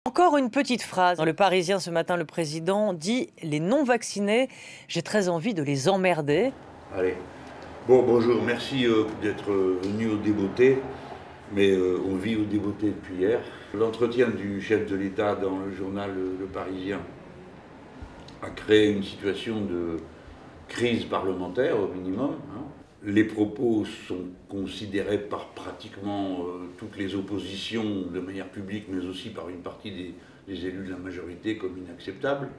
Encore une petite phrase. Dans Le Parisien ce matin, le président dit « Les non-vaccinés, j'ai très envie de les emmerder ». Allez. Bon, bonjour, merci d'être venu au Débeauté, mais on vit au Débeauté depuis hier. L'entretien du chef de l'État dans le journal Le Parisien a créé une situation de crise parlementaire au minimum. Les propos sont considérés par pratiquement toutes les oppositions de manière publique, mais aussi par une partie des élus de la majorité comme inacceptables.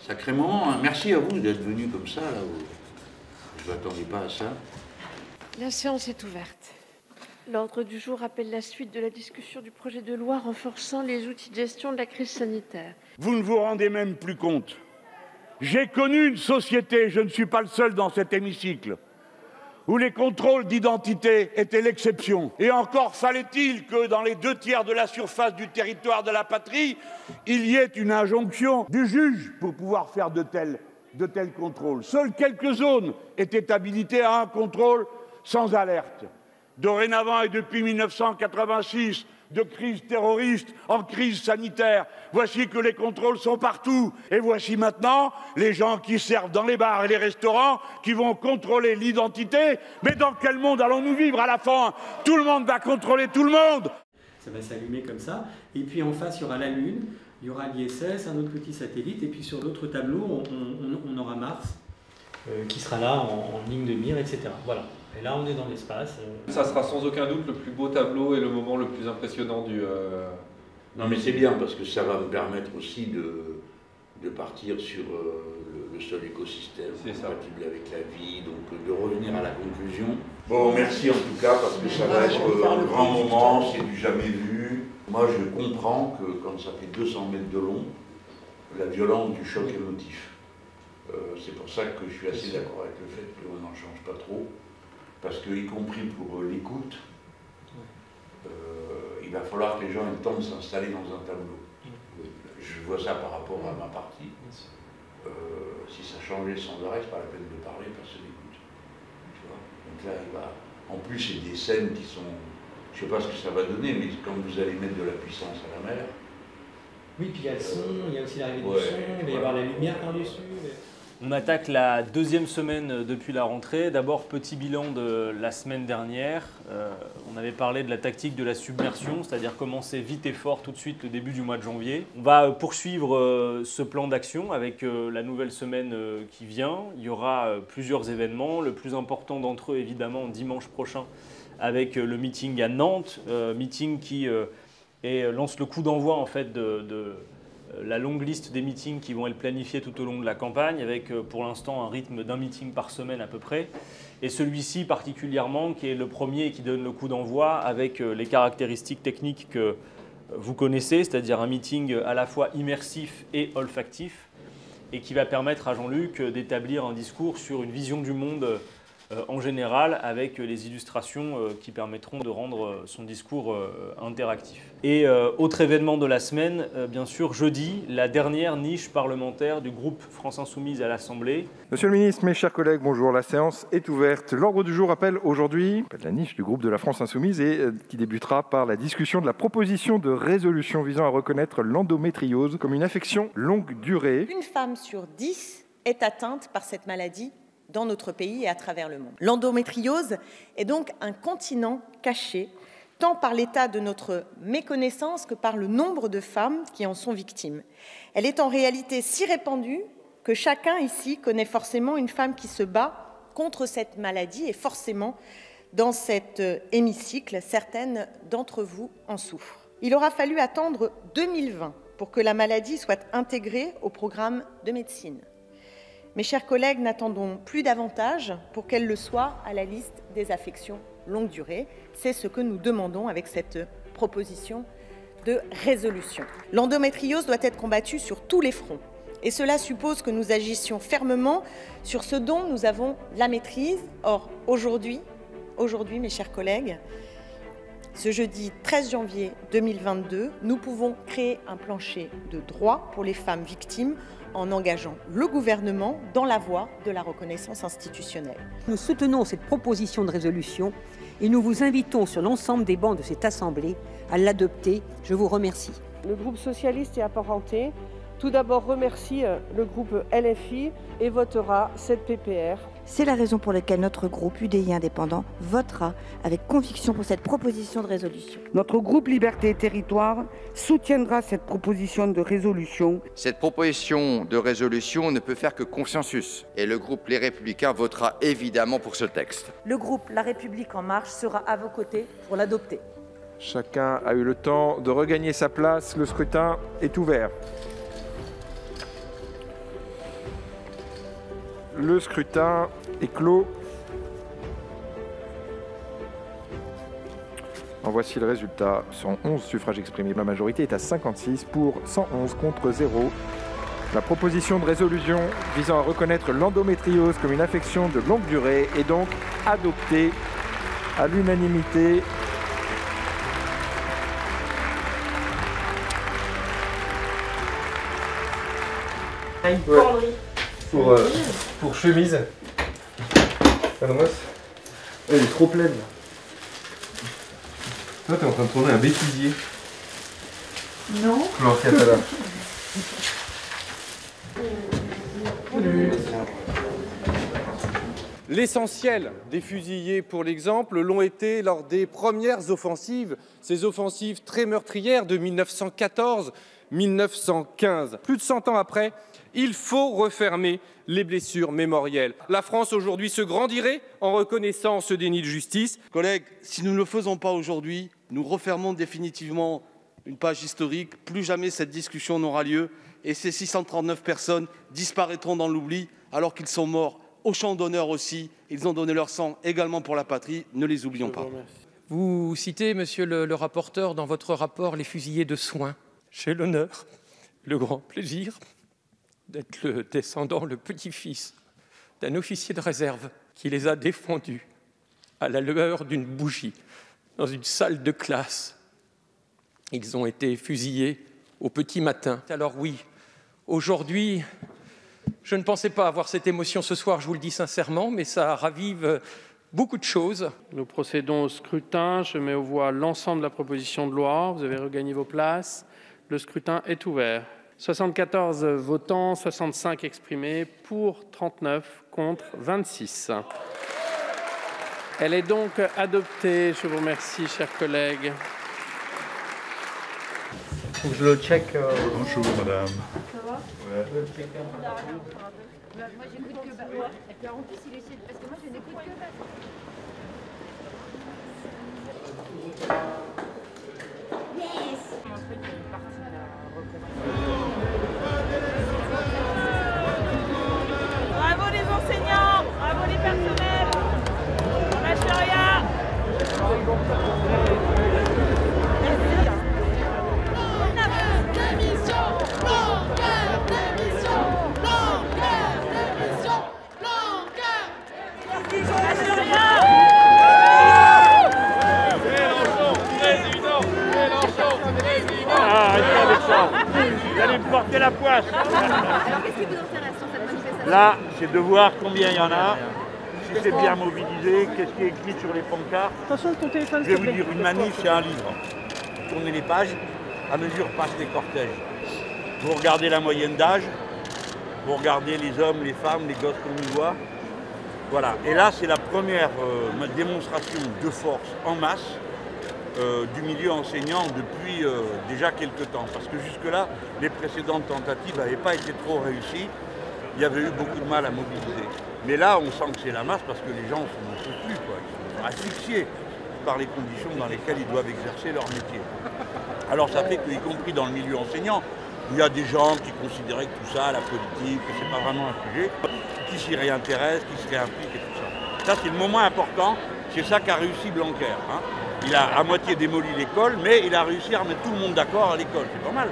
Sacré moment, merci à vous d'être venu comme ça. Là. Je ne m'attendais pas à ça. La séance est ouverte. L'ordre du jour appelle la suite de la discussion du projet de loi renforçant les outils de gestion de la crise sanitaire. Vous ne vous rendez même plus compte. J'ai connu une société, je ne suis pas le seul dans cet hémicycle, où les contrôles d'identité étaient l'exception. Et encore fallait-il que dans les 2/3 de la surface du territoire de la patrie, il y ait une injonction du juge pour pouvoir faire de tels contrôles. Seules quelques zones étaient habilitées à un contrôle sans alerte. Dorénavant et depuis 1986, de crise terroriste en crise sanitaire, voici que les contrôles sont partout. Et voici maintenant les gens qui servent dans les bars et les restaurants qui vont contrôler l'identité. Mais dans quel monde allons-nous vivre à la fin? Tout le monde va contrôler tout le monde. Ça va s'allumer comme ça. Et puis en face, il y aura la Lune, il y aura l'ISS, un autre petit satellite. Et puis sur l'autre tableau, on aura Mars qui sera là en ligne de mire, etc. Voilà. Et là, on est dans l'espace. Ça sera sans aucun doute le plus beau tableau et le moment le plus impressionnant du... Non mais c'est bien parce que ça va me permettre aussi de partir sur le seul écosystème compatible avec la vie, donc de revenir à la conclusion. Bon, merci en tout cas parce que ça va être un grand moment, c'est du jamais vu. Moi je comprends que quand ça fait 200 mètres de long, la violence du choc émotif. C'est pour ça que je suis assez d'accord avec le fait qu'on n'en change pas trop. Parce que, y compris pour l'écoute, il va falloir que les gens aient le temps de s'installer dans un tableau. Je vois ça par rapport à ma partie. Si ça changeait sans arrêt, c'est pas la peine de parler, personne n'écoute. Donc là, en plus, c'est des scènes qui sont... Je ne sais pas ce que ça va donner, mais quand vous allez mettre de la puissance à la mer... Oui, puis il y a le son, il y a aussi l'arrivée du son, il va y avoir la lumière par-dessus... On attaque la deuxième semaine depuis la rentrée. D'abord, petit bilan de la semaine dernière. On avait parlé de la tactique de la submersion, c'est-à-dire commencer vite et fort tout de suite le début du mois de janvier. On va poursuivre ce plan d'action avec la nouvelle semaine qui vient. Il y aura plusieurs événements. Le plus important d'entre eux, évidemment, dimanche prochain, avec le meeting à Nantes. Meeting qui lance le coup d'envoi en fait, de la longue liste des meetings qui vont être planifiés tout au long de la campagne, avec pour l'instant un rythme d'un meeting par semaine à peu près. Et celui-ci particulièrement, qui est le premier et qui donne le coup d'envoi, avec les caractéristiques techniques que vous connaissez, c'est-à-dire un meeting à la fois immersif et olfactif, et qui va permettre à Jean-Luc d'établir un discours sur une vision du monde en général, avec les illustrations qui permettront de rendre son discours interactif. Et autre événement de la semaine, bien sûr, jeudi, la dernière niche parlementaire du groupe France Insoumise à l'Assemblée. Monsieur le ministre, mes chers collègues, bonjour, la séance est ouverte. L'ordre du jour appelle aujourd'hui la niche du groupe de la France Insoumise et qui débutera par la discussion de la proposition de résolution visant à reconnaître l'endométriose comme une affection longue durée. Une femme sur 10 est atteinte par cette maladie dans notre pays et à travers le monde. L'endométriose est donc un continent caché, tant par l'état de notre méconnaissance que par le nombre de femmes qui en sont victimes. Elle est en réalité si répandue que chacun ici connaît forcément une femme qui se bat contre cette maladie et forcément, dans cet hémicycle, certaines d'entre vous en souffrent. Il aura fallu attendre 2020 pour que la maladie soit intégrée au programme de médecine. Mes chers collègues, n'attendons plus davantage pour qu'elle le soit à la liste des affections longue durée. C'est ce que nous demandons avec cette proposition de résolution. L'endométriose doit être combattue sur tous les fronts. Et cela suppose que nous agissions fermement sur ce dont nous avons la maîtrise. Or, aujourd'hui, mes chers collègues, Ce jeudi 13 janvier 2022, nous pouvons créer un plancher de droits pour les femmes victimes en engageant le gouvernement dans la voie de la reconnaissance institutionnelle. Nous soutenons cette proposition de résolution et nous vous invitons sur l'ensemble des bancs de cette Assemblée à l'adopter. Je vous remercie. Le groupe socialiste et apparenté, tout d'abord remercie le groupe LFI et votera cette PPR. C'est la raison pour laquelle notre groupe UDI indépendant votera avec conviction pour cette proposition de résolution. Notre groupe Liberté et Territoire soutiendra cette proposition de résolution. Cette proposition de résolution ne peut faire que consensus et le groupe Les Républicains votera évidemment pour ce texte. Le groupe La République En Marche sera à vos côtés pour l'adopter. Chacun a eu le temps de regagner sa place. Le scrutin est ouvert. Le scrutin est clos. En voici le résultat. 111 suffrages exprimés. La majorité est à 56 pour 111 contre 0. La proposition de résolution visant à reconnaître l'endométriose comme une affection de longue durée est donc adoptée à l'unanimité. Une penderie. Pour chemise. Elle est trop pleine. Toi, t'es en train de tourner un bêtisier. Non. Alors, Catala. L'essentiel des fusillés, pour l'exemple, l'ont été lors des premières offensives, ces offensives très meurtrières de 1914-1915. Plus de 100 ans après, il faut refermer les blessures mémorielles. La France aujourd'hui se grandirait en reconnaissant ce déni de justice. Collègues, si nous ne le faisons pas aujourd'hui, nous refermons définitivement une page historique. Plus jamais cette discussion n'aura lieu et ces 639 personnes disparaîtront dans l'oubli alors qu'ils sont morts au champ d'honneur aussi. Ils ont donné leur sang également pour la patrie. Ne les oublions pas. Vous citez, monsieur le rapporteur, dans votre rapport les fusillés de Soins. J'ai l'honneur, le grand plaisir d'être le descendant, le petit-fils d'un officier de réserve qui les a défendus à la lueur d'une bougie dans une salle de classe. Ils ont été fusillés au petit matin. Alors oui, aujourd'hui, je ne pensais pas avoir cette émotion ce soir, je vous le dis sincèrement, mais ça ravive beaucoup de choses. Nous procédons au scrutin. Je mets aux voix l'ensemble de la proposition de loi. Vous avez regagné vos places. Le scrutin est ouvert. 74 votants, 65 exprimés, pour 39, contre 26. Elle est donc adoptée. Je vous remercie, chers collègues. Faut que je le check. Bonjour, madame. Ça va? Ouais. Moi, j'écoute que ça. Et puis en plus, il essaie de... Parce que moi, je n'écoute que ça. Yes! Bravo les enseignants, bravo les personnels, on lâche rien. Vous allez me porter la poisse. Alors, qu'est-ce qui vous intéresse sur cette manifestation? Là, c'est de voir combien il y en a, si c'est bien mobilisé, qu'est-ce qui est écrit sur les pancartes. Attention avec ton téléphone, je vais vous dire, une manif, c'est un livre. Tournez les pages, à mesure passent les cortèges. Vous regardez la moyenne d'âge, vous regardez les hommes, les femmes, les gosses qu'on y voit. Voilà. Et là, c'est la première démonstration de force en masse du milieu enseignant depuis déjà quelques temps. Parce que jusque-là, les précédentes tentatives n'avaient pas été trop réussies. Il y avait eu beaucoup de mal à mobiliser. Mais là, on sent que c'est la masse parce que les gens n'en peuvent plus, quoi. Ils sont asphyxiés par les conditions dans lesquelles ils doivent exercer leur métier. Alors ça fait qu'y compris dans le milieu enseignant, il y a des gens qui considéraient que tout ça, la politique, que c'est pas vraiment un sujet, qui s'y réintéressent, qui se réimpliquent et tout ça. Ça, c'est le moment important. C'est ça qu'a réussi Blanquer. Hein. Il a à moitié démoli l'école, mais il a réussi à remettre tout le monde d'accord à l'école. C'est pas mal.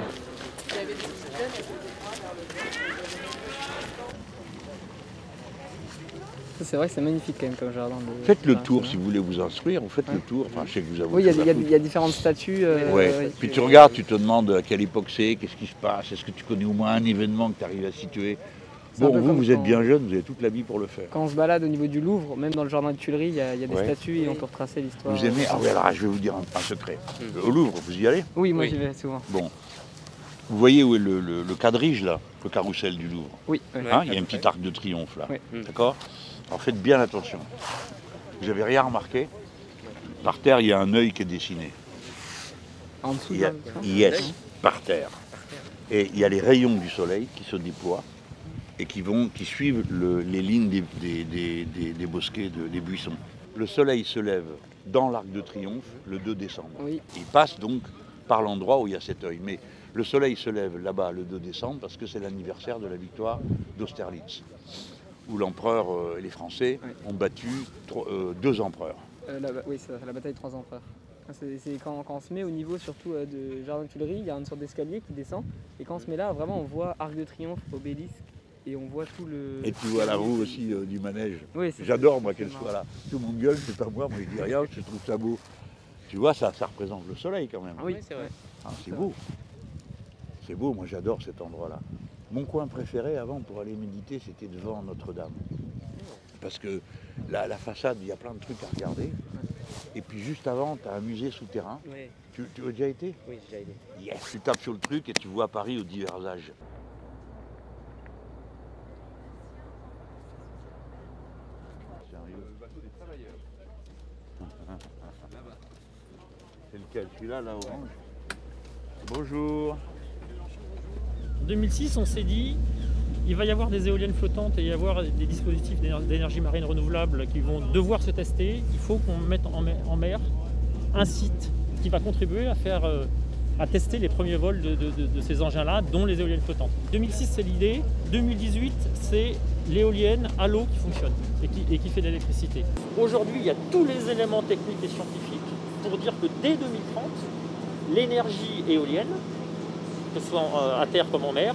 C'est vrai que c'est magnifique quand même comme jardin. Faites le tour si vous voulez vous instruire, vous faites le tour. Enfin, je sais que vous avez. Oui, il y a différentes statues. Ouais. Puis tu regardes, tu te demandes à quelle époque c'est, qu'est-ce qui se passe, est-ce que tu connais au moins un événement que tu arrives à situer. Bon, vous êtes bien jeune, vous avez toute la vie pour le faire. Quand on se balade au niveau du Louvre, même dans le jardin de Tuileries, il y a des statues et on peut retracer l'histoire. Vous aimez? Ah oui, alors je vais vous dire un secret. Au Louvre, vous y allez? Oui, moi j'y vais souvent. Bon. Vous voyez où est le quadrige là, le carrousel du Louvre? Oui. Hein, il y a un petit arc de triomphe là. Oui. D'accord? Alors faites bien attention. Vous n'avez rien remarqué? Par terre, il y a un œil qui est dessiné. En dessous Yes, par terre. Et il y a les rayons du soleil qui se déploient et qui suivent les lignes des bosquets, des buissons. Le soleil se lève dans l'Arc de Triomphe le 2 décembre. Oui. Il passe donc par l'endroit où il y a cet œil. Mais le soleil se lève là-bas le 2 décembre parce que c'est l'anniversaire de la victoire d'Austerlitz, où l'empereur et les Français ont battu 2 empereurs. Oui, c'est la bataille de 3 empereurs. C'est quand on se met au niveau surtout de Jardin de Tuileries, il y a une sorte d'escalier qui descend. Et quand on se met là, vraiment, on voit Arc de Triomphe, Obélisque, et on voit tout le... Et tu vois la roue aussi du manège. Oui, j'adore, moi, qu'elle soit là. Tout le monde gueule, c'est pas moi, je dis rien, je trouve ça beau. Tu vois, ça représente le soleil quand même. Ah oui, c'est vrai. Ah, c'est beau. C'est beau, moi j'adore cet endroit-là. Mon coin préféré avant pour aller méditer, c'était devant Notre-Dame. Parce que la façade, il y a plein de trucs à regarder. Et puis juste avant, tu as un musée souterrain. Oui. Tu as déjà été? Oui, j'ai déjà été. Yes, tu tapes sur le truc et tu vois Paris aux divers âges. C'est lequel? Celui-là, là, orange? Bonjour. En 2006, on s'est dit il va y avoir des éoliennes flottantes et y avoir des dispositifs d'énergie marine renouvelable qui vont devoir se tester. Il faut qu'on mette en mer un site qui va contribuer à tester les premiers vols de ces engins-là, dont les éoliennes flottantes. 2006, c'est l'idée. 2018, c'est l'éolienne à l'eau qui fonctionne et qui fait de l'électricité. Aujourd'hui, il y a tous les éléments techniques et scientifiques pour dire que dès 2030, l'énergie éolienne, que ce soit à terre comme en mer,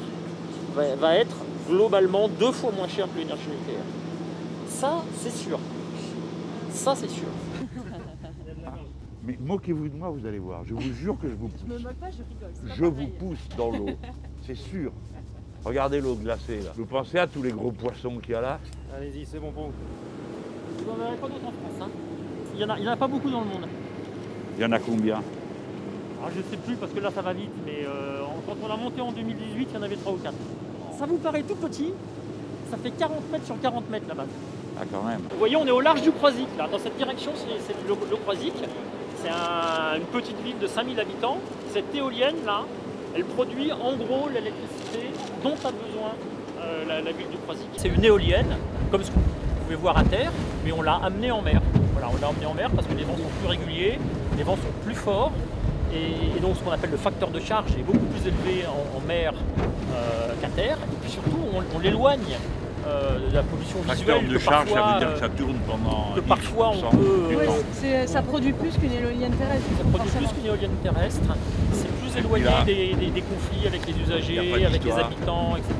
va être globalement 2 fois moins chère que l'énergie nucléaire. Ça, c'est sûr. Ça, c'est sûr. Mais moquez-vous de moi, vous allez voir. Je vous jure que je vous pousse. Je me moque pas, je rigole. Je vous pousse dans l'eau. C'est sûr. Regardez l'eau glacée, là. Vous pensez à tous les gros poissons qu'il y a là? Allez-y, c'est bon pour vous. Vous n'en avez pas d'autres en France, hein? Il n'y en a pas beaucoup dans le monde. Il y en a combien? Ah, je ne sais plus parce que là ça va vite, mais quand on a monté en 2018, il y en avait 3 ou 4. Ça vous paraît tout petit, ça fait 40 mètres sur 40 mètres la base. Ah, quand même. Vous voyez, on est au large du Croisic, là. Dans cette direction, c'est le Croisic. C'est une petite ville de 5000 habitants. Cette éolienne là, elle produit en gros l'électricité dont a besoin la ville du Croisic. C'est une éolienne, comme ce que vous pouvez voir à terre, mais on l'a amenée en mer. Voilà, on l'a amenée en mer parce que les vents sont plus réguliers, les vents sont plus forts. Et donc ce qu'on appelle le facteur de charge est beaucoup plus élevé en mer qu'à terre. Et puis surtout, on l'éloigne de la pollution visuelle. Facteur de charge, ça veut dire que ça tourne pendant. Que parfois on peut. Ouais, ça produit plus qu'une éolienne terrestre. Ça produit plus qu'une éolienne terrestre. C'est plus éloigné des conflits avec les usagers, avec les habitants, etc.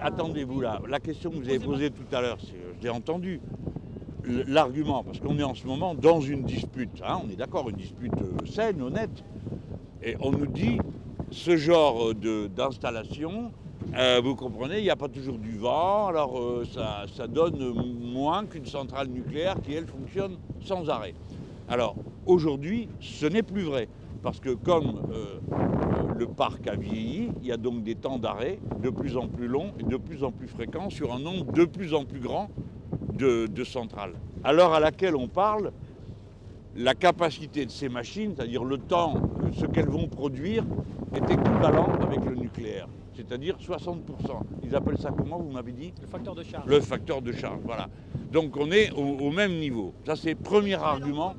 Attendez-vous là. La question que vous avez posée tout à l'heure, je l'ai entendue. L'argument, parce qu'on est en ce moment dans une dispute, hein, on est d'accord, une dispute saine, honnête, et on nous dit ce genre d'installation, vous comprenez, il n'y a pas toujours du vent, alors ça donne moins qu'une centrale nucléaire qui, elle, fonctionne sans arrêt. Alors, aujourd'hui, ce n'est plus vrai, parce que comme le parc a vieilli, il y a donc des temps d'arrêt de plus en plus longs et de plus en plus fréquents sur un nombre de plus en plus grand de centrales. À l'heure à laquelle on parle, la capacité de ces machines, c'est-à-dire le temps, ce qu'elles vont produire, est équivalent avec le nucléaire, c'est-à-dire 60%. Ils appellent ça comment, vous m'avez dit? Le facteur de charge. Le facteur de charge, voilà. Donc on est au même niveau. Ça, c'est le premier argument.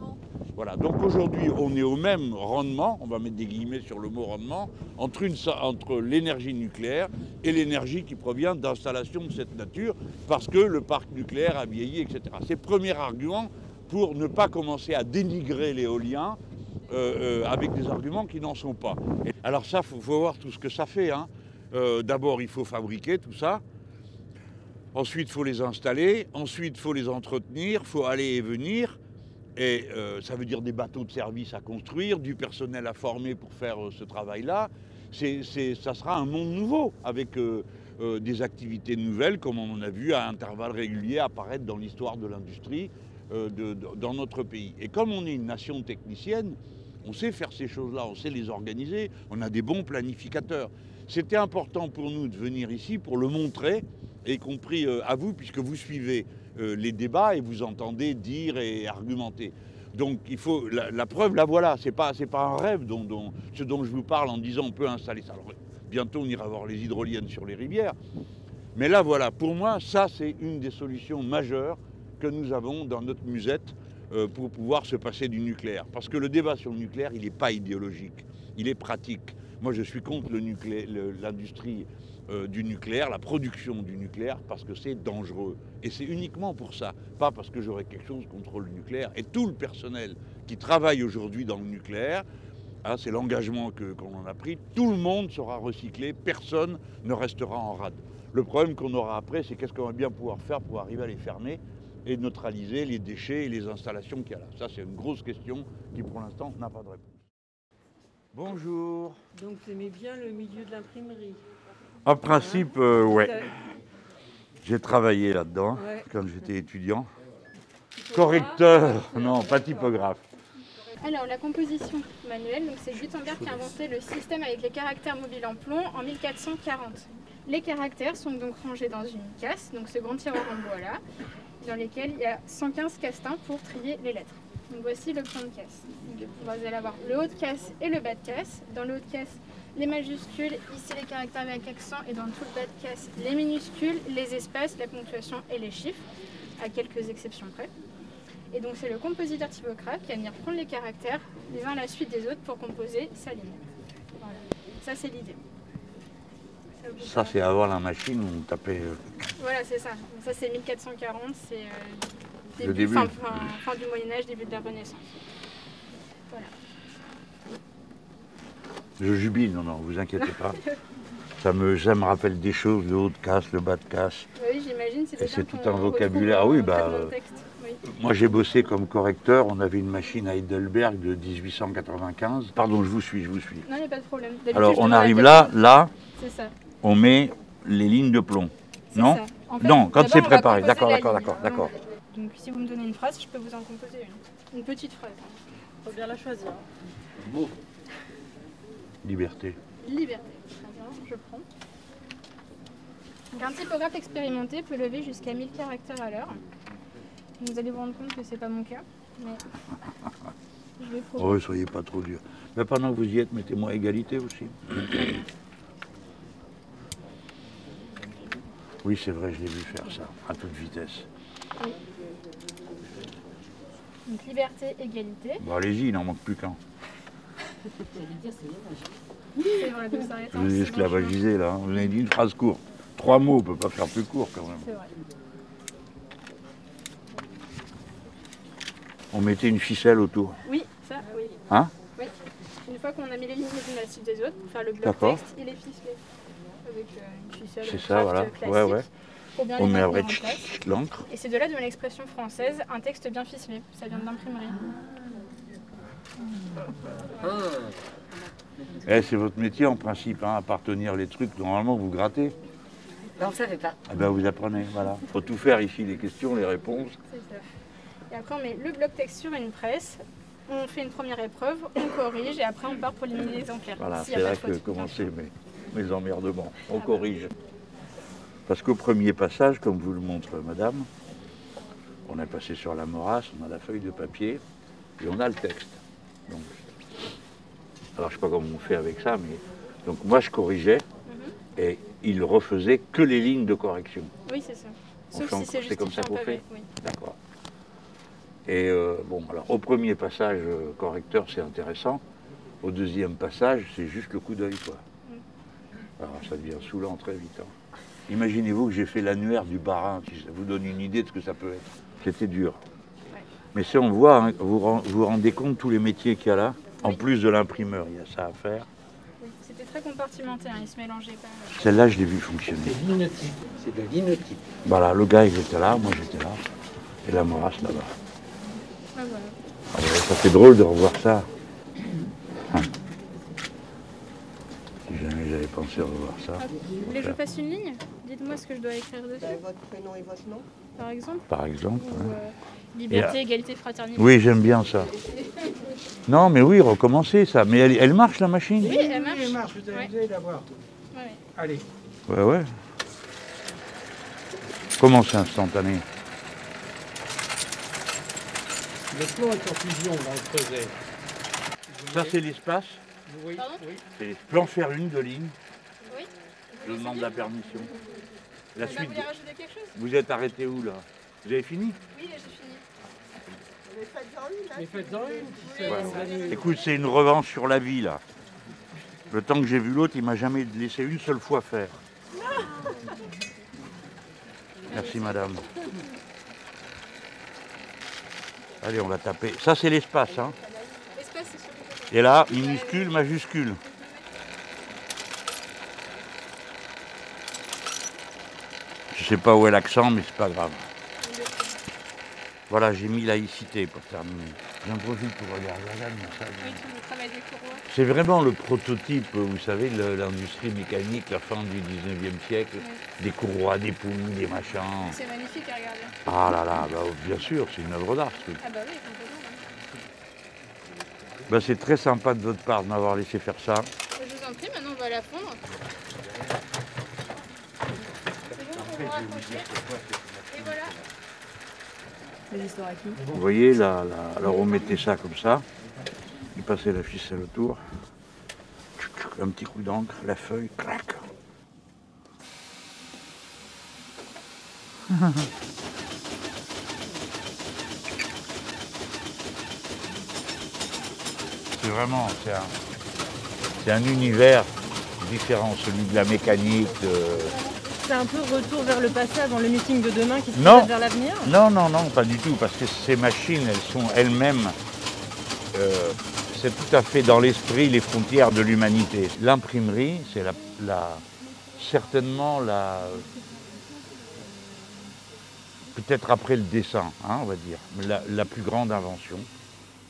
Voilà, donc aujourd'hui, on est au même rendement, on va mettre des guillemets sur le mot rendement, entre l'énergie nucléaire et l'énergie qui provient d'installations de cette nature, parce que le parc nucléaire a vieilli, etc. C'est le premier argument pour ne pas commencer à dénigrer l'éolien avec des arguments qui n'en sont pas. Alors ça, il faut voir tout ce que ça fait, hein. D'abord, il faut fabriquer tout ça. Ensuite, il faut les installer. Ensuite, il faut les entretenir. Il faut aller et venir. Et ça veut dire des bateaux de service à construire, du personnel à former pour faire ce travail-là. Ça sera un monde nouveau, avec des activités nouvelles, comme on en a vu à intervalles réguliers apparaître dans l'histoire de l'industrie dans notre pays. Et comme on est une nation technicienne, on sait faire ces choses-là, on sait les organiser, on a des bons planificateurs. C'était important pour nous de venir ici pour le montrer, y compris à vous, puisque vous suivez les débats et vous entendez dire et argumenter. Donc il faut, la preuve, la voilà, c'est pas un rêve ce dont je vous parle en disant on peut installer ça. Alors, bientôt on ira voir les hydroliennes sur les rivières. Mais là voilà, pour moi, ça c'est une des solutions majeures que nous avons dans notre musette pour pouvoir se passer du nucléaire. Parce que le débat sur le nucléaire, il n'est pas idéologique, il est pratique. Moi je suis contre l'industrie du nucléaire, la production du nucléaire, parce que c'est dangereux. Et c'est uniquement pour ça, pas parce que j'aurais quelque chose contre le nucléaire. Et tout le personnel qui travaille aujourd'hui dans le nucléaire, hein, c'est l'engagement qu'on en a pris, tout le monde sera recyclé, personne ne restera en rade. Le problème qu'on aura après, c'est qu'est-ce qu'on va bien pouvoir faire pour arriver à les fermer et neutraliser les déchets et les installations qu'il y a là. Ça, c'est une grosse question qui, pour l'instant, n'a pas de réponse. Bonjour. Donc, vous aimez bien le milieu de l'imprimerie? En principe, ouais. J'ai travaillé là-dedans quand j'étais étudiant. Correcteur, non, pas typographe. Alors, la composition manuelle, c'est Gutenberg qui a inventé le système avec les caractères mobiles en plomb en 1440. Les caractères sont donc rangés dans une casse, donc ce grand tiroir en bois là, dans lesquels il y a 115 castings pour trier les lettres. Donc voici le plan de casse. Donc, vous allez avoir le haut de casse et le bas de casse. Dans le haut de casse, les majuscules, ici les caractères avec accent, et dans tout le bas de casse, les minuscules, les espaces, la ponctuation et les chiffres, à quelques exceptions près. Et donc c'est le compositeur typographe qui va venir prendre les caractères les uns à la suite des autres pour composer sa ligne. Voilà. Ça c'est l'idée. Ça c'est avant la machine où on tapait... Voilà, c'est ça. Ça c'est 1440, c'est début. Fin du Moyen-Âge, début de la Renaissance. Voilà. Je jubile, non, vous inquiétez pas. Ça me rappelle des choses, le haut de casse, le bas de casse. Oui, j'imagine. C'est tout un vocabulaire. Ah oui, moi j'ai bossé comme correcteur, on avait une machine à Heidelberg de 1895. Pardon, je vous suis. Non, il n'y a pas de problème. Alors on arrive là, ça. On met les lignes de plomb. Non ça. En fait, non, quand c'est préparé. D'accord. Donc si vous me donnez une phrase, je peux vous en composer une. Une petite phrase. Il faut bien la choisir. Bon. Liberté. Liberté. Très bien, je prends. Donc, un typographe expérimenté peut lever jusqu'à 1000 caractères à l'heure. Vous allez vous rendre compte que ce n'est pas mon cas, mais je vais prouver. Oh, soyez pas trop dur. Mais pendant que vous y êtes, mettez-moi à égalité aussi. Oui, c'est vrai, je l'ai vu faire ça, à toute vitesse. Oui. Donc liberté, égalité. Bon, allez-y, il n'en manque plus qu'un. C'est vrai, donc ça je vous ai esclavagisé là, vous avez dit une phrase courte. 3 mots, on ne peut pas faire plus court quand même. C'est vrai. On mettait une ficelle autour. Oui, ça, oui. Hein? Oui. Une fois qu'on a mis les lignes les unes à la suite des autres, pour faire le bloc texte, il est ficelé. Avec une ficelle. C'est ça, voilà. Classique. Ouais. On met après l'encre. Et c'est de là de l'expression française, un texte bien ficelé. Ça vient de l'imprimerie. C'est votre métier en principe, hein, appartenir les trucs. Normalement, vous grattez. Non, on ne savait pas. Eh ben, vous apprenez, voilà. Il faut tout faire ici, les questions, les réponses. C'est ça. Et après, on met le bloc texte sur une presse. On fait une première épreuve, on corrige et après on part pour éliminer les exemplaires. Voilà, c'est là que commencent mes emmerdements. On corrige. Parce qu'au premier passage, comme vous le montre madame, on est passé sur la morasse, on a la feuille de papier et on a le texte. Donc, alors je ne sais pas comment on fait avec ça, mais donc moi je corrigeais et il refaisait que les lignes de correction. Oui, c'est ça. Sauf si c'est comme ça qu'on fait. Oui. D'accord. Et bon, alors au premier passage correcteur, c'est intéressant. Au deuxième passage, c'est juste le coup d'œil, quoi. Alors ça devient saoulant très vite. Hein. Imaginez-vous que j'ai fait l'annuaire du Bas-Rhin, si ça vous donne une idée de ce que ça peut être. C'était dur. Ouais. Mais si on voit, hein, vous rendez compte tous les métiers qu'il y a là, en plus de l'imprimeur, il y a ça à faire. Oui, c'était très compartimentés, hein, ils se mélangeaient pas. Celle-là, je l'ai vu fonctionner. C'est linotype. C'est de linotype. Voilà, le gars, il était là, moi j'étais là. Et la morasse là-bas. Ah, voilà. Ah ouais, ça fait drôle de revoir ça. Hein. Si jamais j'avais pensé revoir ça. Vous voulez que je fasse une ligne? Dites-moi ce que je dois écrire dessus. Votre prénom et votre nom, par exemple. Par exemple. Ou, Ouais. liberté, égalité, fraternité. Oui, j'aime bien ça. Non, mais oui, recommencer ça. Mais elle marche la machine? Oui, elle marche. Elle marche, vous allez la voir. Ouais. Allez. Ouais, ouais. Comment c'est instantané? Le plan est en fusion dans le creuset. Ça, c'est l'espace? Oui. Oui. C'est les plans faire une de ligne. Oui. Je demande la permission. La suite. Vous voulez rajouter quelque chose? Vous êtes arrêté où là? Vous avez fini? Oui, j'ai fini. mais faites-en une. Hein. Mais faites-en une. Ouais. Écoute, c'est une revanche sur la vie là. Le temps que j'ai vu l'autre, il m'a jamais laissé une seule fois faire. Merci madame. Allez, on va taper. Ça, c'est l'espace. Hein. L'espace, c'est sur le côté. Et là, minuscule, majuscule. Je sais pas où est l'accent, mais c'est pas grave. Voilà, j'ai mis laïcité pour terminer. J'en profite pour regarder. Regarde-moi ça. Oui, tout le travail des courroies. C'est vraiment le prototype, vous savez, de l'industrie mécanique, la fin du 19e siècle. Des courroies, des poulies, des machins. C'est magnifique à regarder. Ah là là, bah, bien sûr, c'est une œuvre d'art. Ce truc. Ah bah oui, complètement. Bah, c'est très sympa de votre part de m'avoir laissé faire ça. Je vous en prie, maintenant on va la fondre. C'est bon pour vous raccrocher. Et voilà. Les histoires à qui? Vous voyez, là, alors on mettait ça comme ça. Il passait la ficelle autour. Un petit coup d'encre, la feuille, crac. C'est vraiment, c'est un univers différent, celui de la mécanique. C'est un peu retour vers le passé avant le meeting de demain qui se Non. projette vers l'avenir? Non, non, non, pas du tout, parce que ces machines, elles sont elles-mêmes, c'est tout à fait dans l'esprit les frontières de l'humanité. L'imprimerie, c'est certainement peut-être après le dessin, hein, on va dire, mais la plus grande invention,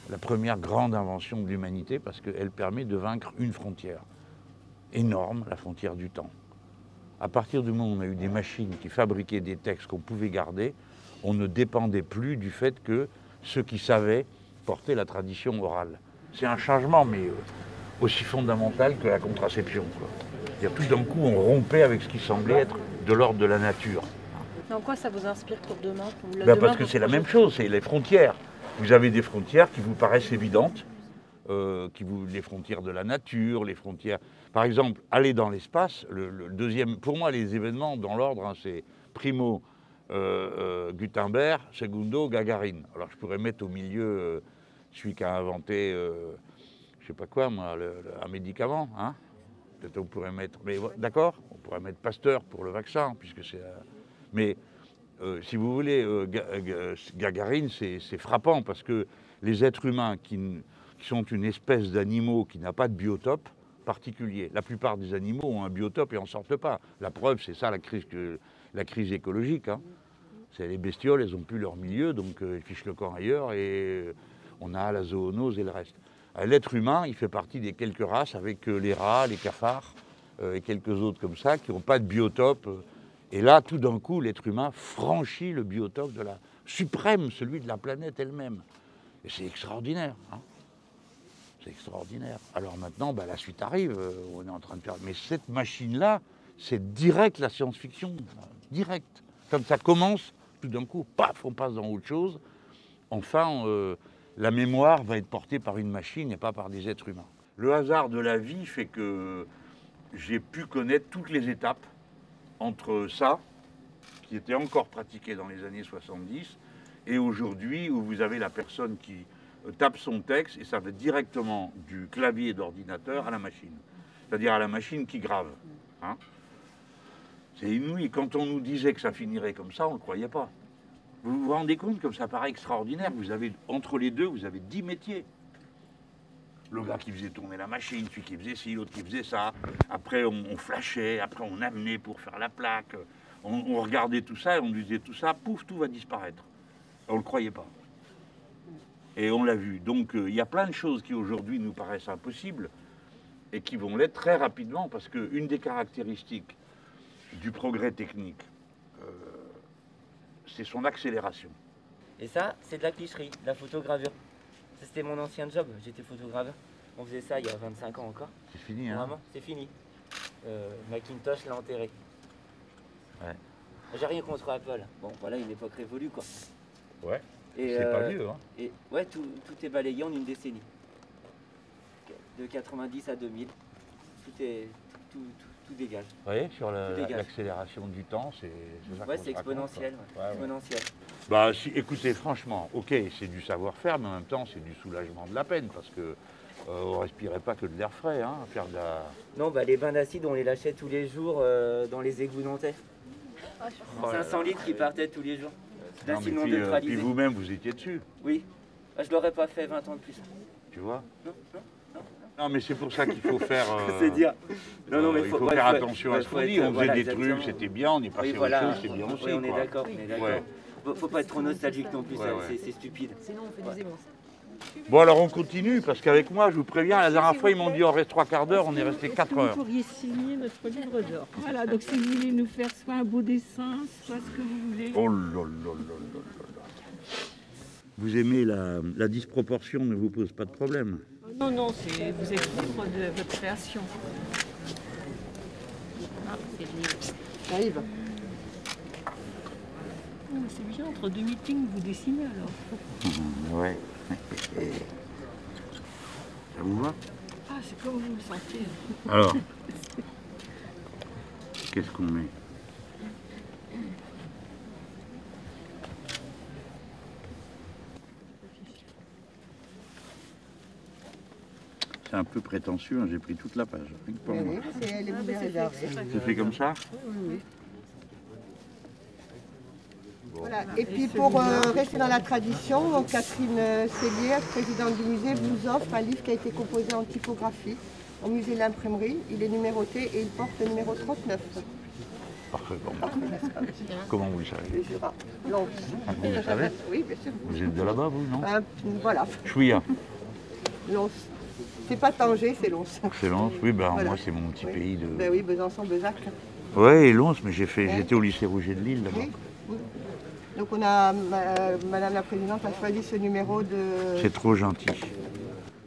la première grande invention de l'humanité, parce qu'elle permet de vaincre une frontière énorme, la frontière du temps. À partir du moment où on a eu des machines qui fabriquaient des textes qu'on pouvait garder, on ne dépendait plus du fait que ceux qui savaient portaient la tradition orale. C'est un changement, mais aussi fondamental que la contraception. C'est-à-dire tout d'un coup, on rompait avec ce qui semblait être de l'ordre de la nature. Mais en quoi ça vous inspire pour demain? Parce que c'est la même chose, c'est les frontières. Vous avez des frontières qui vous paraissent évidentes, les frontières de la nature, les frontières... Par exemple, aller dans l'espace, le deuxième... Pour moi, les événements dans l'ordre, hein, c'est primo Gutenberg, secundo Gagarine. Alors je pourrais mettre au milieu celui qui a inventé, je sais pas quoi, moi, un médicament, hein. Peut-être on pourrait mettre... Mais d'accord, on pourrait mettre Pasteur pour le vaccin, puisque c'est... Mais si vous voulez, Gagarine, c'est frappant, parce que les êtres humains qui sont une espèce d'animaux qui n'a pas de biotope particulier, la plupart des animaux ont un biotope et n'en sortent pas. La preuve, c'est ça la crise écologique. Hein. C'est les bestioles, elles n'ont plus leur milieu, donc ils fichent le camp ailleurs et on a la zoonose et le reste. L'être humain, il fait partie des quelques races avec les rats, les cafards et quelques autres comme ça qui n'ont pas de biotope. Et là, tout d'un coup, l'être humain franchit le biotope de la suprême, celui de la planète elle-même. Et c'est extraordinaire. Hein. C'est extraordinaire. Alors maintenant, la suite arrive, on est en train de faire... Mais cette machine-là, c'est direct la science-fiction, direct. Quand ça commence, tout d'un coup, paf, on passe dans autre chose. Enfin, la mémoire va être portée par une machine et pas par des êtres humains. Le hasard de la vie fait que j'ai pu connaître toutes les étapes entre ça, qui était encore pratiqué dans les années 70, et aujourd'hui, où vous avez la personne qui tape son texte, et ça va directement du clavier d'ordinateur à la machine. C'est-à-dire à la machine qui grave. Hein. C'est inouï. Quand on nous disait que ça finirait comme ça, on ne le croyait pas. Vous vous rendez compte comme ça paraît extraordinaire. Vous avez, entre les deux, vous avez 10 métiers. Le gars qui faisait tourner la machine, celui qui faisait ci, l'autre qui faisait ça. Après, on flashait, après on amenait pour faire la plaque. On regardait tout ça et on disait tout ça, pouf, tout va disparaître. On ne le croyait pas. Et on l'a vu. Donc il y a plein de choses qui aujourd'hui nous paraissent impossibles et qui vont l'être très rapidement parce qu'une des caractéristiques du progrès technique, c'est son accélération. Et ça, c'est de la clicherie, de la photogravure. Ça, c'était mon ancien job, j'étais photograveur. On faisait ça il y a 25 ans encore. C'est fini, hein? Vraiment, c'est fini. Macintosh l'a enterré. Ouais. J'ai rien contre Apple. Bon, voilà une époque révolue, quoi. Ouais, c'est pas vieux, hein? Et ouais, tout est balayé en une décennie. De 90 à 2000, tout dégage. Vous voyez, sur l'accélération du temps, c'est ça. Ouais, c'est exponentiel. Ouais. Exponentiel. Bah, écoutez, franchement, ok, c'est du savoir-faire, mais en même temps, c'est du soulagement de la peine, parce que on respirait pas que de l'air frais, hein, à faire de la... Non, bah les bains d'acide, on les lâchait tous les jours dans les égouts nantais. 500 litres qui partaient tous les jours. D'acide non neutralisé. Puis vous-même, vous étiez dessus. Oui. Bah, je l'aurais pas fait 20 ans de plus. Tu vois? Non. Non, mais c'est pour ça qu'il faut faire... c'est dire. Non, mais il faut faire attention à ce qu'on dit. On faisait des trucs, c'était bien, on est passé à autre chose, c'est bien aussi. Oui, on est d'accord, Faut pas être trop nostalgique non plus, c'est stupide. Sinon, on fait des émotions. Bon, alors on continue, parce qu'avec moi, je vous préviens, la dernière fois, ils m'ont dit on reste 3/4 d'heure, on est resté 4 heures. Vous pourriez signer notre livre d'or. Voilà, donc si vous voulez nous faire soit un beau dessin, soit ce que vous voulez. Oh là là là là là. Vous aimez la disproportion, ne vous pose pas de problème? Non, vous êtes libre de votre création. Ah, c'est libre. J'arrive. Oh, c'est bien, entre deux meetings, vous dessinez alors. Ouais. Ça vous va? Ah, c'est comme vous le sentez. Alors, qu'est-ce qu'on met? C'est un peu prétentieux, hein, j'ai pris toute la page. Oui, c'est les bouteilles réservées. C'est fait comme ça? Oui. Voilà. Et puis pour rester dans la tradition, donc Catherine Cellier, présidente du musée, vous offre un livre qui a été composé en typographie au musée de l'imprimerie. Il est numéroté et il porte le numéro 39. Parfait, bon. Comment vous le savez? Lons. Vous le savez? Oui, bien sûr. Vous êtes de là-bas, vous, non? Voilà. Chouïa. Lons. C'est pas Tanger, c'est Lons. C'est Lons, oui, ben Voilà. moi c'est mon petit pays de... Ben oui, Besançon, Bezac. Ouais, et Lons, mais j'étais au lycée Rouget de Lille là-bas. Oui. Donc on a, Madame la Présidente a choisi ce numéro de... C'est trop gentil.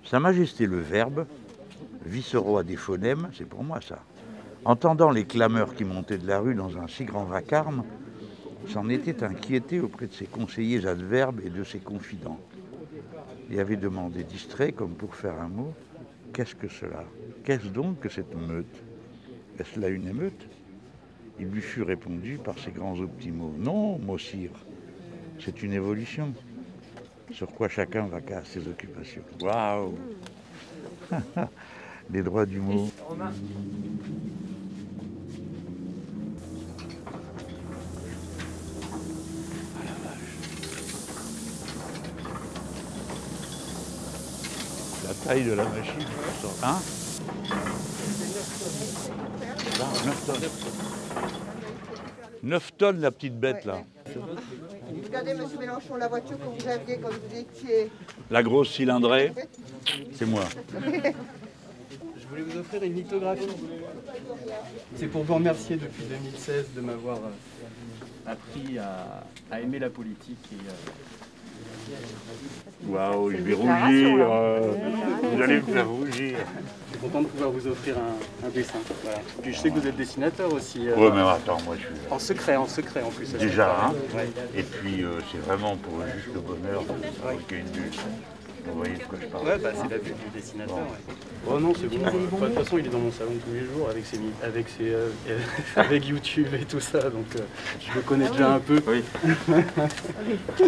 Sa Majesté le Verbe, vice-roi des phonèmes, c'est pour moi ça. Entendant les clameurs qui montaient de la rue dans un si grand vacarme, s'en était inquiété auprès de ses conseillers adverbes et de ses confidents. Il avait demandé distrait, comme pour faire un mot, « Qu'est-ce que cela? Qu'est-ce donc que cette meute? Est-ce là une émeute ?» Il lui fut répondu par ses grands optimaux. « Non, Mossire, c'est une évolution, sur quoi chacun va qu'à ses occupations. » Waouh. Les droits du mot. La taille de la machine, hein? 9 tonnes. 9 tonnes la petite bête là. Regardez, monsieur Mélenchon, la voiture que vous aviez quand vous étiez... La grosse cylindrée, c'est moi. Je voulais vous offrir une lithographie. C'est pour vous remercier depuis 2016 de m'avoir appris à aimer la politique. Waouh, je vais rougir. Vous allez me faire rougir. Je suis content de pouvoir vous offrir un dessin. Voilà. Puis je sais que vous êtes dessinateur aussi. Ouais, mais attends, moi je suis... En secret en plus. Déjà, hein. Ouais. Et puis c'est vraiment pour juste le bonheur de fabriquer une bulle. Vous voyez de quoi je parle? Ouais, bah c'est la bulle du dessinateur. Ouais. Oh non, c'est bon. De toute façon, il est dans mon salon tous les jours avec YouTube et tout ça, donc je le connais déjà un peu. Oui.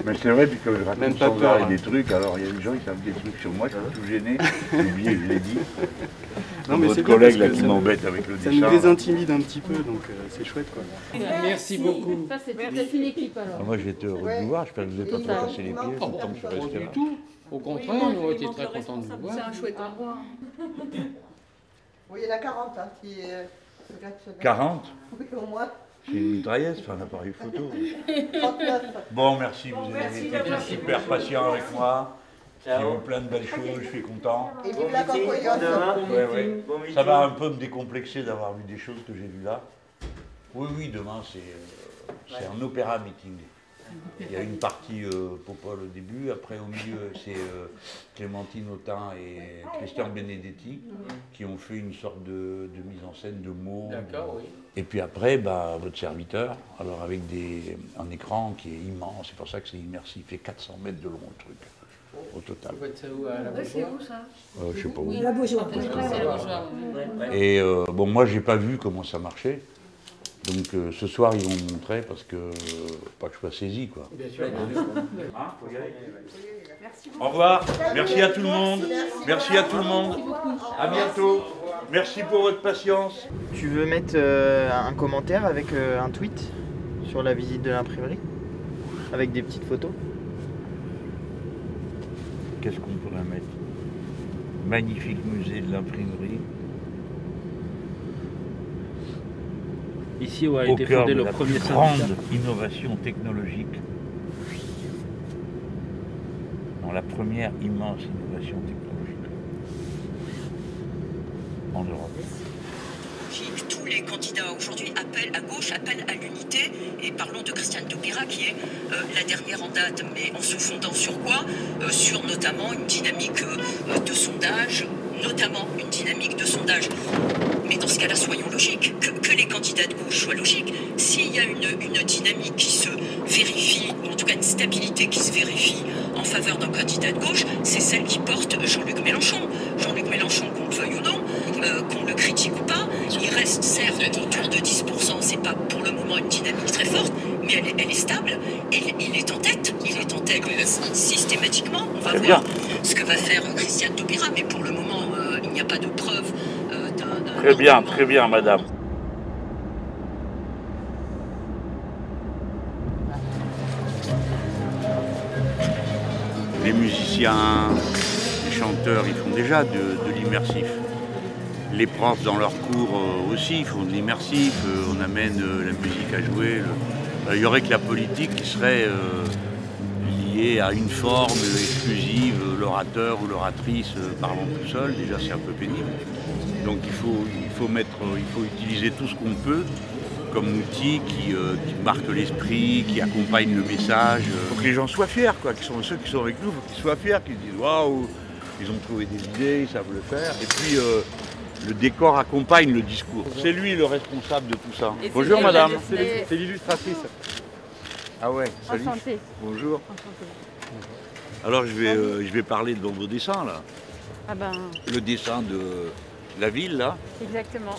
Mais c'est vrai, puis que je raconte sans arrêt des trucs, alors il y a des gens qui savent des trucs sur moi, je suis tout gêné, j'ai oublié, je l'ai dit. Non, mais votre collègue là qui m'embête avec le dessin. Ça nous désintimide un petit peu, donc c'est chouette quoi. Merci beaucoup. Ça, c'est toute une équipe alors. Moi j'étais heureux de vous voir, j'espère que vous n'avez pas fait casser les pieds, tant que je suis resté là. Au contraire, nous, on était très contents de vous voir. C'est un chouette endroit. Oui, il y en a 40 qui... 40 Oui, au moins. C'est une mitrailleuse, c'est un appareil photo. 39. Bon, merci, vous avez été super patient avec moi. J'ai eu plein de belles choses, je suis content. Et vive la campoyance. Ça va un peu me décomplexer d'avoir vu des choses que j'ai vues là. Oui, demain c'est un opéra meeting. Il y a une partie Popol au début, après au milieu c'est Clémentine Autain et Christian Benedetti qui ont fait une sorte de mise en scène de mots. D'accord, oui. Et puis après, votre serviteur, alors avec un écran qui est immense, c'est pour ça que c'est immersif, il fait 400 mètres de long le truc. Au total. Vous faites ça où, à la Beaujoire? C'est où ça? Je sais pas où. La Beaujoire. Et bon, moi j'ai pas vu comment ça marchait. Donc ce soir ils vont me montrer parce que pas que je sois saisi quoi. Bien sûr. Faut y aller. Au revoir. Merci à tout le monde. Merci à tout le monde. À bientôt. Merci pour votre patience. Tu veux mettre un commentaire avec un tweet sur la visite de l'imprimerie? Avec des petites photos? Qu'est-ce qu'on pourrait mettre? Magnifique musée de l'imprimerie. Ici où a été fondé le premier syndicat. Grande innovation technologique. Non, la première immense innovation technologique en Europe. Tous les candidats aujourd'hui appellent à gauche, appellent à l'unité, et parlons de Christiane Taubira qui est la dernière en date, mais en se fondant sur quoi? Sur notamment une dynamique de sondage, Mais dans ce cas-là, soyons logiques, que les candidats de gauche soient logiques. S'il y a une dynamique qui se vérifie, ou en tout cas une stabilité qui se vérifie en faveur d'un candidat de gauche, c'est celle qui porte Jean-Luc Mélenchon. Jean-Luc Mélenchon, qu'on le veuille ou non, qu'on le critique ou pas, il reste certes autour de 10%, c'est pas pour le moment une dynamique très forte, mais elle est stable, et il est en tête systématiquement. On va voir ce que va faire Christiane Taubira, mais pour le moment, il n'y a pas de preuve d'un... Très bien, madame. Les musiciens, les chanteurs, ils font déjà de l'immersif. Les profs dans leurs cours aussi font de l'immersif, on amène la musique à jouer. Il n'y aurait que la politique qui serait liée à une forme exclusive, l'orateur ou l'oratrice parlant tout seul, déjà c'est un peu pénible. Donc il faut utiliser tout ce qu'on peut comme outil qui marque l'esprit, qui accompagne le message. Il faut que les gens soient fiers, quoi, ceux qui sont avec nous, il faut qu'ils soient fiers, qu'ils se disent waouh, ils ont trouvé des idées, ils savent le faire. Et puis le décor accompagne le discours. C'est lui le responsable de tout ça. Bonjour madame. C'est l'illustratrice. Ah ouais, salut. Enchantée. Bonjour. Enchantée. Alors je vais parler de vos dessins là. Ah ben... Le dessin de la ville là. Exactement,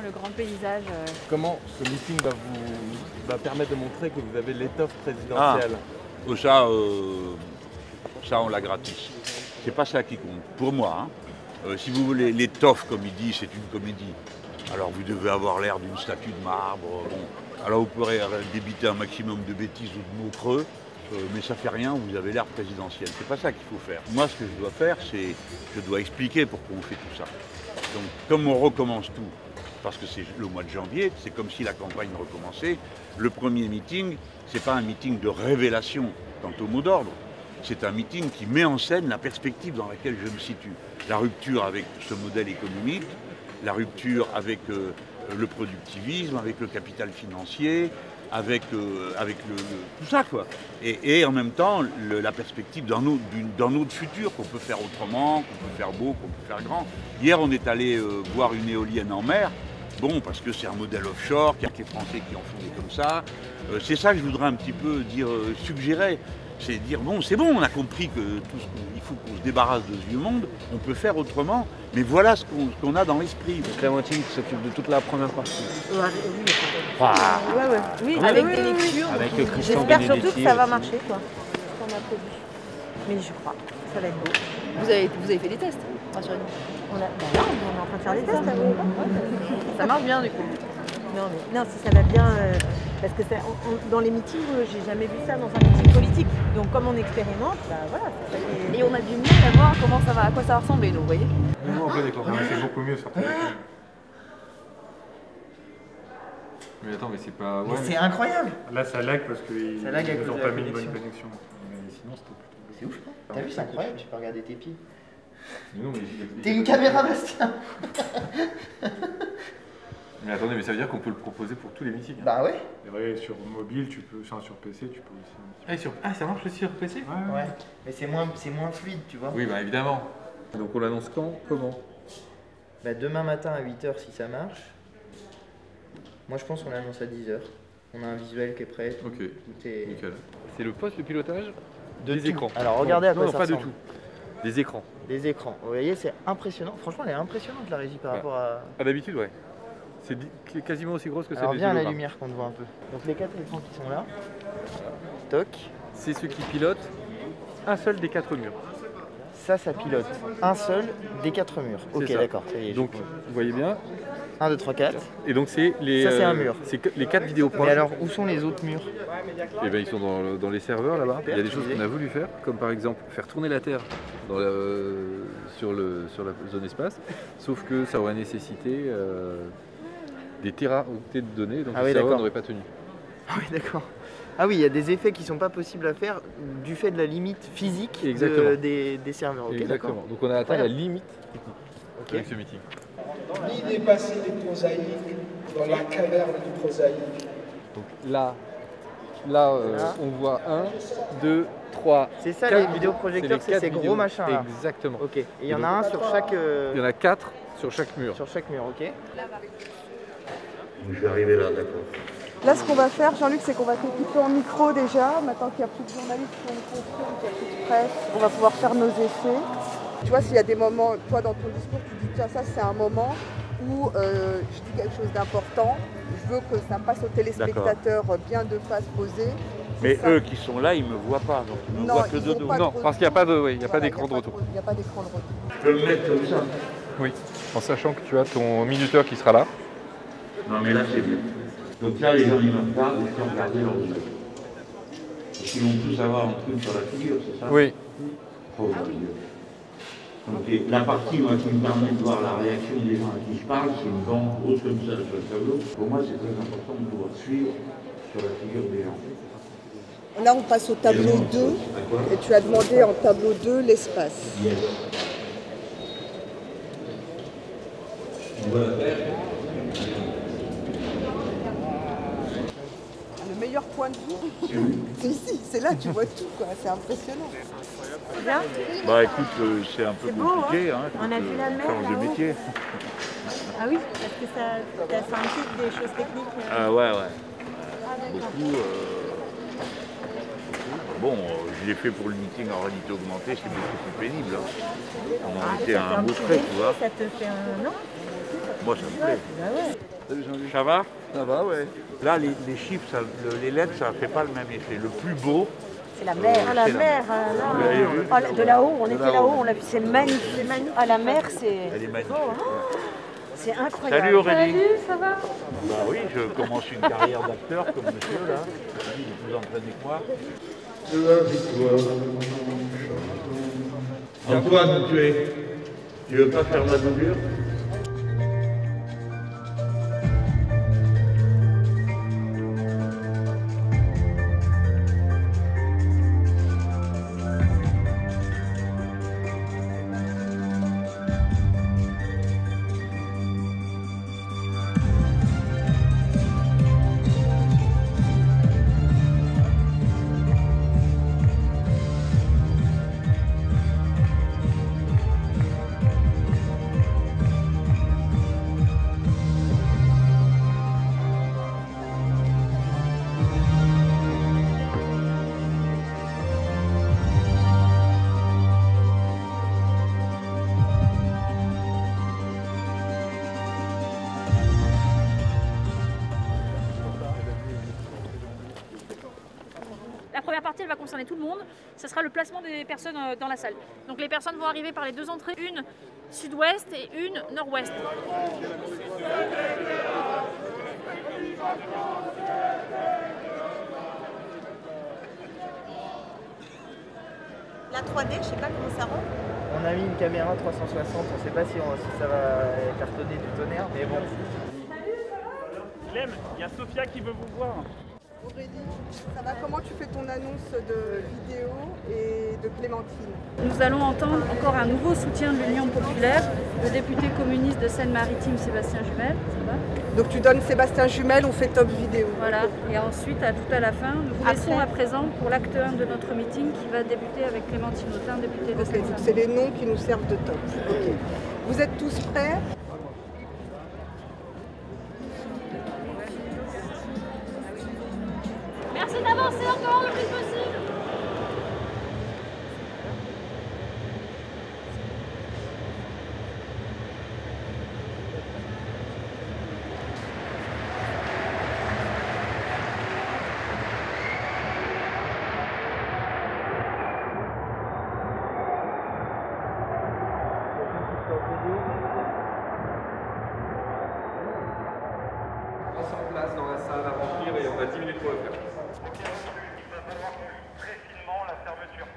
le grand paysage. Comment ce meeting va permettre de montrer que vous avez l'étoffe présidentielle? Ça on l'a gratis. C'est pas ça qui compte, pour moi. Si vous voulez, l'étoffe, comme il dit, c'est une comédie. Alors vous devez avoir l'air d'une statue de marbre. Bon. Alors vous pourrez débiter un maximum de bêtises ou de mots creux, mais ça fait rien, vous avez l'air présidentiel. C'est pas ça qu'il faut faire. Moi, ce que je dois faire, c'est je dois expliquer pourquoi on fait tout ça. Donc, comme on recommence tout, parce que c'est le mois de janvier, c'est comme si la campagne recommençait, le premier meeting, c'est pas un meeting de révélation quant au mot d'ordre. C'est un meeting qui met en scène la perspective dans laquelle je me situe. La rupture avec ce modèle économique, la rupture avec le productivisme, avec le capital financier, avec tout ça, quoi. Et en même temps, la perspective d'un autre futur qu'on peut faire autrement, qu'on peut faire beau, qu'on peut faire grand. Hier, on est allé voir une éolienne en mer. Bon, parce que c'est un modèle offshore, qu'il y a des Français qui en font des comme ça. C'est ça que je voudrais un petit peu dire, suggérer. C'est dire, bon, c'est bon, on a compris que il faut qu'on se débarrasse de ce vieux monde, on peut faire autrement, mais voilà ce qu'on a dans l'esprit. Clémentine qui s'occupe de toute la première partie. Oui, avec des lectures. J'espère surtout que ça va marcher, quoi. Ce qu'on a prévu. Mais je crois, ça va être beau. Vous avez fait des tests, rassurez-nous. On est en train de faire des tests, là, vous voyez pas? Ça marche bien, du coup. Non, mais non, si ça va bien, parce que dans les meetings, j'ai jamais vu ça dans un meeting politique. Donc comme on expérimente, bah voilà, c'est ça qui est... Et on a du mal à voir comment ça va, à quoi ça va ressembler, nous, vous voyez. Nous, on peut d'accord, c'est beaucoup mieux sur téléphone. Mais attends, mais c'est pas... Ouais, c'est incroyable. Là, ça lag parce qu'ils n'ont pas mis une bonne connexion. Mais sinon, c'était plutôt... C'est ouf, t'as vu, c'est incroyable, tu peux regarder tes pieds. Non, mais t'es une caméra, Bastien. Mais attendez, mais ça veut dire qu'on peut le proposer pour tous les meetings. Bah ouais. Ouais, sur mobile, tu peux, enfin sur PC, tu peux aussi. Ah, ça marche aussi sur PC? Ouais. Mais c'est moins fluide, tu vois. Oui, bah évidemment. Donc on l'annonce quand? Comment? Bah demain matin à 8 h si ça marche. Moi je pense qu'on l'annonce à 10 h. On a un visuel qui est prêt. Ok. Tout est... Nickel. C'est le poste de pilotage des tout. Écrans. Alors regardez à quoi ça ressemble. Non, pas du tout. Des écrans. Des écrans. Vous voyez, c'est impressionnant. Franchement, elle est impressionnante la régie par rapport à... À d'habitude, ouais. C'est quasiment aussi grosse que celle des bien hologrammes. la lumière qu'on te voit un peu. Donc les 4 écrans qui sont là. Toc. C'est ceux qui pilotent un seul des 4 murs. Ça pilote un seul des 4 murs. Ok, d'accord. Donc, vous voyez bien. 1, 2, 3, 4. Et donc c'est les... Ça, c'est un mur. C'est les 4 vidéos proches. Et alors, où sont les autres murs? Eh bien, ils sont dans les serveurs là-bas. Il y a des choses qu'on a voulu faire, comme par exemple faire tourner la Terre sur la zone espace, sauf que ça aurait nécessité des téraoctets de données, donc le serveur n'aurait pas tenu. Ah oui, d'accord. Ah oui, il y a des effets qui ne sont pas possibles à faire du fait de la limite physique des serveurs. Okay, exactement. Donc on a atteint la limite avec ce meeting. Ni dépasser les prosaïques dans la caverne du prosaïque. Donc là on voit 1, 2, 3. C'est ça les vidéoprojecteurs, c'est ces gros machins là. Exactement. Ok. Et il y en a un sur chaque. Il y en a 4 sur chaque mur. Sur chaque mur, ok. Je vais arriver là, d'accord. Là, ce qu'on va faire, Jean-Luc, c'est qu'on va t'équiper en micro déjà. Maintenant qu'il n'y a plus de journalistes qui ont confirme, qu'il n'y a plus de presse, on va pouvoir faire nos essais. Tu vois, s'il y a des moments, toi, dans ton discours, tu dis, tiens, ça, c'est un moment où je dis quelque chose d'important. Je veux que ça passe aux téléspectateurs bien de face posée. Mais eux qui sont là, ils ne me voient pas, donc ils ne me voient que de dos. Non, parce qu'il n'y a pas d'écran de retour. Il n'y a pas d'écran de retour. Je peux me mettre comme ça? Oui, en sachant que tu as ton minuteur qui sera là. Non, mais là, c'est bien. Donc là, les gens, ils me regardent et ils regardent leur visage. Parce qu'ils vont tous avoir un truc sur la figure, c'est ça? Oui. Oh, mon Dieu. Donc la partie moi, qui me permet de voir la réaction des gens à qui je parle, c'est une bande grosse comme ça sur le tableau. Pour moi, c'est très important de pouvoir suivre sur la figure des gens. Là, on passe au tableau 2, et tu as demandé en tableau 2 l'espace. Yes. On va la faire. Le meilleur point de vue, c'est ici, c'est là, tu vois tout, quoi. C'est impressionnant. Bien. Bah écoute, c'est un peu compliqué, beau, hein. On a vu la mer. Change de métier. Ah oui, parce que ça implique des choses techniques. Ah ouais. Beaucoup. Bon, je l'ai fait pour le meeting en réalité augmentée, c'est beaucoup plus pénible. Hein. On en était à un bout près, tu vois. Ça te fait un an? Moi, ça me plaît. Bah ouais. Salut Jean-Luc. Ça va? Ça va, ouais. Là, les chiffres, les lettres, ça ne fait pas le même effet. Le plus beau, c'est la mer. La mer, là. De là-haut, on était là-haut, on l'a vu, c'est magnifique. Ah, la mer, c'est... Elle est magnifique. C'est incroyable. Salut Aurélie. Salut, ça va? Bah oui, je commence une carrière d'acteur comme monsieur, là. Il est plus entraîné que moi. Antoine, tu veux pas faire ma doublure? La première partie, elle va concerner tout le monde. Ce sera le placement des personnes dans la salle. Donc les personnes vont arriver par les deux entrées, une sud-ouest et une nord-ouest. La 3D, je sais pas comment ça rend. On a mis une caméra 360, on sait pas si ça va cartonner du tonnerre, mais bon. Clem, il y a Sophia qui veut vous voir. Aurélie, ça va, comment tu fais ton annonce de vidéo et de Clémentine? Nous allons entendre encore un nouveau soutien de l'Union populaire, le député communiste de Seine-Maritime, Sébastien Jumel. Ça va? Donc tu donnes Sébastien Jumel, on fait top vidéo. Voilà, et ensuite, tout à la fin, nous vous laissons à présent pour l'acte 1 de notre meeting qui va débuter avec Clémentine Autain, députée de Seine-Maritime. C'est les noms qui nous servent de top. Okay. Vous êtes tous prêts? Merci d'avancer encore le plus possible. En place dans la salle à remplir et on a 10 minutes pour le faire. Très finement la fermeture.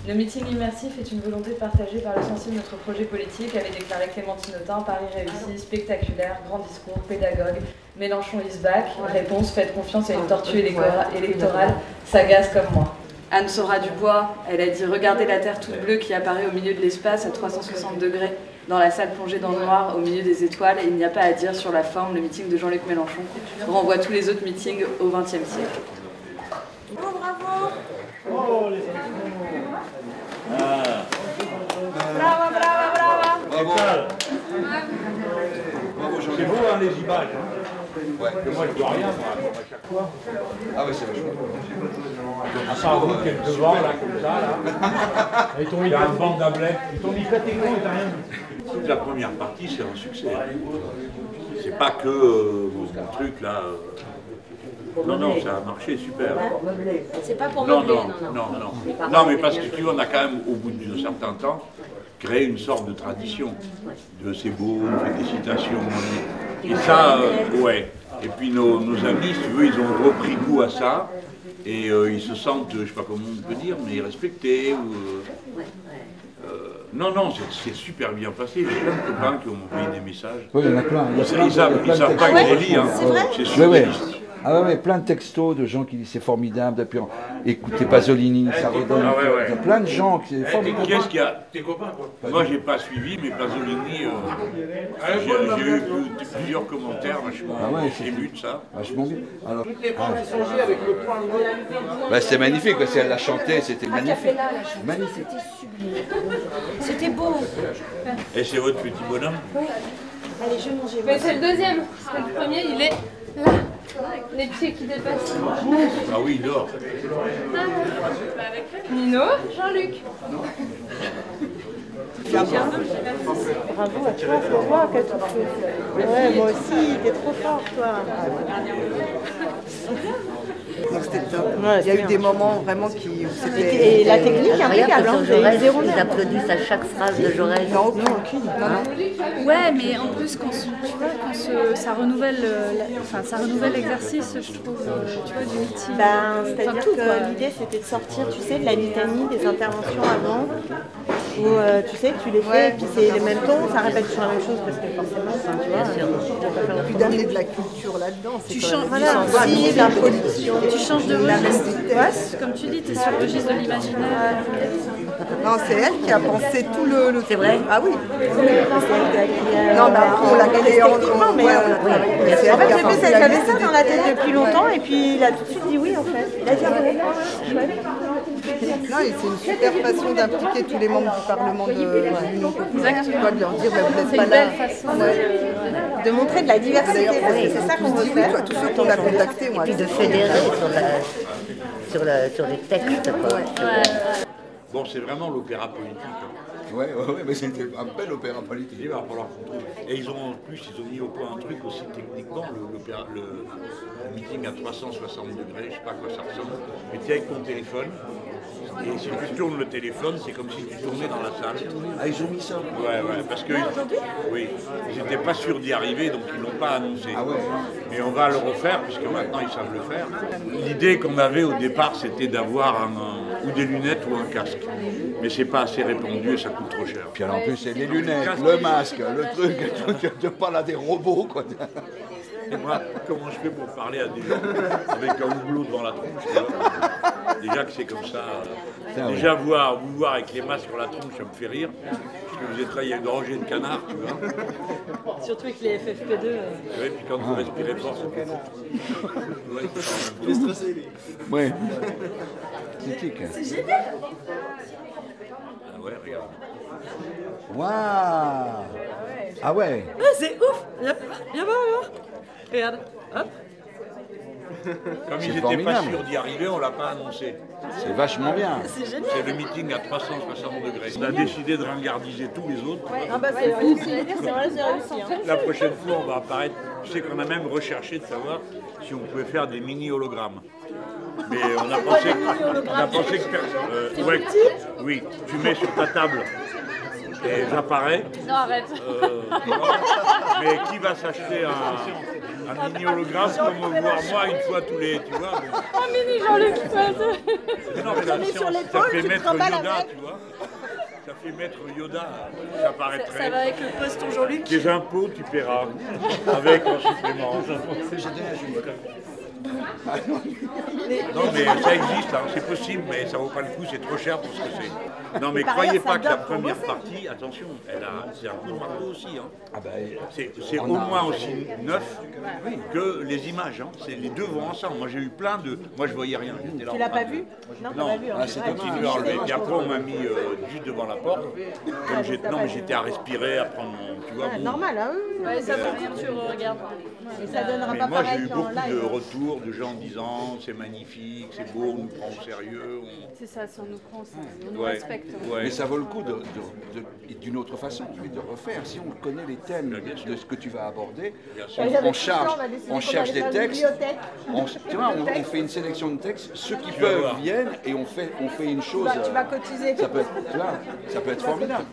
Le meeting immersif est une volonté partagée par l'essentiel de notre projet politique, avait déclaré Clémentine Autain. Paris réussi, spectaculaire, grand discours, pédagogue. Mélenchon is back. Réponse, faites confiance à une tortue électorale, sagace comme moi. Anne Sora Dubois, elle a dit « Regardez la Terre toute bleue qui apparaît au milieu de l'espace à 360 degrés, dans la salle plongée dans le noir, au milieu des étoiles, et il n'y a pas à dire sur la forme, le meeting de Jean-Luc Mélenchon renvoie tous les autres meetings au XXe siècle. » Oh, bravo! Oh, les Bravo, bravo, bravo! Bravo! C'est beau, hein, les images. Hein. Ouais. Que moi, je vois rien, moi, à chaque fois. Ah ouais, c'est vachement. À part vous qui êtes devant, là, comme ça, là. Ils t'ont mis un banc d'ablais. Ils t'ont mis faites écran, t'as rien. Toute la première partie, c'est un succès. C'est pas que mon truc, là. Non, non, ça a marché super. C'est pas pour non, meubler, non, mais parce que tu vois, on a quand même, au bout d'un certain temps, créé une sorte de tradition. De c'est beau, on fait des citations. Et ça, ouais. Et puis nos amis, si tu veux, ils ont repris goût à ça. Et ils se sentent, je sais pas comment on peut dire, mais respectés. Non, non, c'est super bien passé. J'ai plein de copains qui ont envoyé des messages. Oui, il y en a plein. Ils savent pas que je lis, hein. C'est sur oui, les listes. Ah ouais, plein de textos de gens qui disent c'est formidable, depuis écoutez Pasolini, ça redonne. Ah ouais. Il y a plein de gens qui c'est formidable. Qu'est-ce qu'il y a? Tes copains, quoi. Moi, j'ai pas suivi, mais Pasolini, j'ai eu plusieurs commentaires vachement émus de ça. Vachement bien. Alors, Toutes les femmes qui sont jouées avec le point bah, c'était magnifique, parce qu'elle l'a chanté, c'était magnifique. Magnifique. C'était sublime. C'était beau. Et c'est votre petit bonhomme? Oui. Allez, je vais manger. Mais c'est le deuxième. Parce que le premier, il est là. Les pieds qui dépassent. Ah oui, il dort. Nino, Jean-Luc. Bravo à toi, faut voir qu'elle te fait. Ouais, moi aussi, t'es trop fort, toi. Donc c'était top. Il y a eu des moments vraiment qui... Et la technique impeccable, hein, Ils applaudissent à chaque phrase de Jaurès. Non, aucune. Ouais, mais en plus, quand ça renouvelle l'exercice, je trouve, tu vois, du meeting. C'est-à-dire que l'idée, c'était de sortir, tu sais, de la litanie des interventions avant, où, tu sais, tu les fais, et puis c'est les mêmes tons, ça répète toujours la même chose, parce que forcément, tu vois, puis d'amener de la culture là-dedans. Tu changes de production. Tu changes de registre. Ouais, comme tu dis, tu es sur le registre de l'imaginaire. Non, c'est elle qui a pensé tout le... C'est vrai? Ah oui. Non, mais après, on l'a créé en... Mais en fait, j'avais ça dans la tête depuis longtemps, et puis il a tout de suite dit oui, en fait. Il a dit chouette. Non, et c'est une super façon d'impliquer tous les membres du Parlement de l'Union populaire, de leur dire, vous n'êtes pas là. De montrer de la diversité, parce que c'est ça qu'on veut faire. Tous ceux qu'on a contactés, et puis de fédérer sur les textes. Quoi. Bon, c'est vraiment l'opéra politique. Hein. Ouais, mais c'était un bel opéra politique. Il va falloir qu'on trouve. Et ils ont mis au point un truc aussi techniquement, le meeting à 360 degrés, je sais pas à quoi ça ressemble. Mais tu es avec ton téléphone, et si tu tournes le téléphone, c'est comme si tu tournais dans la salle. Ah, ils ont mis ça? Ouais, parce que oui, ils n'étaient pas sûrs d'y arriver, donc ils ne l'ont pas annoncé. Ah ouais. Mais on va le refaire, puisque maintenant ils savent le faire. L'idée qu'on avait au départ, c'était d'avoir ou des lunettes ou un casque. Mais c'est pas assez répandu et ça coûte trop cher. Puis alors en plus, c'est les lunettes, le masque, le truc, tu parles à des robots, quoi. Et moi, comment je fais pour parler à des gens avec un houblot devant la tronche? Déjà que c'est comme ça. Déjà vous voir avec les masques sur la tronche, ça me fait rire. Parce que vous êtes là, il y a une rangée de canards, tu vois. Surtout avec les FFP2. Oui, puis quand vous respirez fort, ça fait fort. Il est stressé. Ouais. C'est génial. Ah ouais, regarde. Waouh. Ah ouais. C'est ouf. Viens voir. Regarde, hop. Comme ils n'étaient pas sûrs d'y arriver, on ne l'a pas annoncé. C'est vachement bien. C'est génial. C'est le meeting à 360 degrés. On a décidé de ringardiser tous les autres. Ouais. Ah bah c'est réussi. La prochaine fois, on va apparaître. Tu sais qu'on a même recherché de savoir si on pouvait faire des mini-hologrammes. Mais on a pensé que oui, tu mets sur ta table et j'apparais. Non, arrête. Mais qui va s'acheter un mini-hologramme pour me voir moi une fois tous les... Tu vois, un mini Jean-Luc. Non, mais ça fait maître Yoda, tu vois. Ça fait maître Yoda, ça paraît très... Ça va avec le poste Jean-Luc. Tes impôts, tu paieras avec un supplément. Non mais ça existe, hein, c'est possible, mais ça vaut pas le coup, c'est trop cher pour ce que c'est. Non mais croyez pas que la première partie, attention, c'est un coup de marteau aussi. Hein. Ah bah, c'est au moins aussi neuf que les images. Hein. Les deux vont ensemble. Moi j'ai eu plein de... Moi je voyais rien. Tu l'as pas vu? Non, c'est continué à enlever. Et après on m'a mis juste devant la porte. Non mais j'étais à respirer, à prendre mon... Tu vois, normal, hein. Ouais, ça va bien, tu regardes. Et ça donnera pas moi pareil j'ai eu beaucoup live. de retours de gens disant c'est magnifique, c'est beau, on nous prend au sérieux. C'est ça, si on nous prend au sérieux, on nous respecte. Mais ça vaut le coup d'une autre façon, de refaire. Si on connaît les thèmes de ce que tu vas aborder, on cherche des textes, tu vois, on fait une sélection de textes, ceux qui peuvent viennent et on fait une chose. Tu vas cotiser. Ça peut être formidable.